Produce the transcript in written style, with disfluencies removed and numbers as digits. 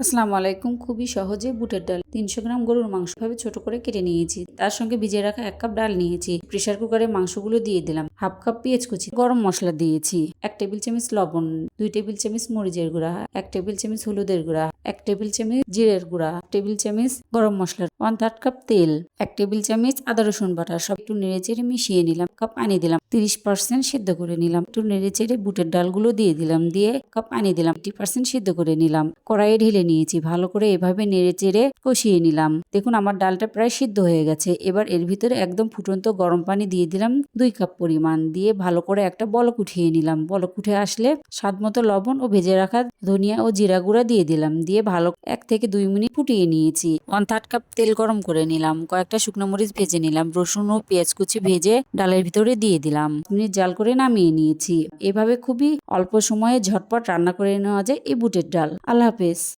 আসসালামু আলাইকুম। খুবই সহজে বুটের ডাল 300 গ্রাম গরুর মাংস ভাবে ছোট করে কেটে নিয়েছি। তার সঙ্গে ভিজিয়ে রাখা 1 কাপ ডাল নিয়েছি। প্রেসার কুকারে মাংসগুলো দিয়ে দিলাম। হাফ কাপ পেঁয়াজ কুচি, গরম মশলা দিয়েছি, 1 টেবিল চামচ লবণ, 2 টেবিল চামচ মরিচের গুঁড়া, 1 টেবিল চামচ হলুদের গুঁড়া, 1 টেবিল চামচ জিরের গুঁড়া, 1 টেবিল চামচ গরম মশলা, 1/3 কাপ তেল, 1 টেবিল চামচ আদা রসুন বাটা। সব একটু নেড়েচেড়ে মিশিয়ে নিলাম। কাপ পানি দিলাম, 30% সিদ্ধ করে নিলাম। একটু নেড়েচেড়ে বুটের ডালগুলো দিয়ে দিলাম, দিয়ে কাপ পানি দিলাম, 80% সিদ্ধ করে নিলাম। কড়াইয়ে ঢেলে নিয়েছি, ভালো করে এভাবে নেড়েচেড়ে কষিয়ে নিলাম। দেখুন আমার ডালটা প্রায় সিদ্ধ হয়ে গেছে। এবার এর ভিতরে একদম ফুটন্ত গরম পানি দিয়ে দিলাম 2 কাপ পরিমাণ, দিয়ে ভালো করে একটা বলক উঠিয়ে নিলাম। বলক উঠে আসলে স্বাদ মতো লবণ ও ভেজে রাখা ধনিয়া ও জিরা গুঁড়া দিয়ে দিলাম, দিয়ে ভালো 1 থেকে 2 মিনিট ফুটিয়ে নিয়েছি। 1/3 কাপ তেল গরম করে নিলাম, কয়েকটা শুকনো মরিচ ভেজে নিলাম, রসুন ও পেঁয়াজ কুচি ভেজে ডালের ভিতরে দিয়ে দিলাম, মিনিট জাল করে নামিয়ে নিয়েছি। এভাবে খুবই অল্প সময়ে ঝটপট রান্না করে নেওয়া যায় এই বুটের ডাল। আল্লাহ হাফেজ।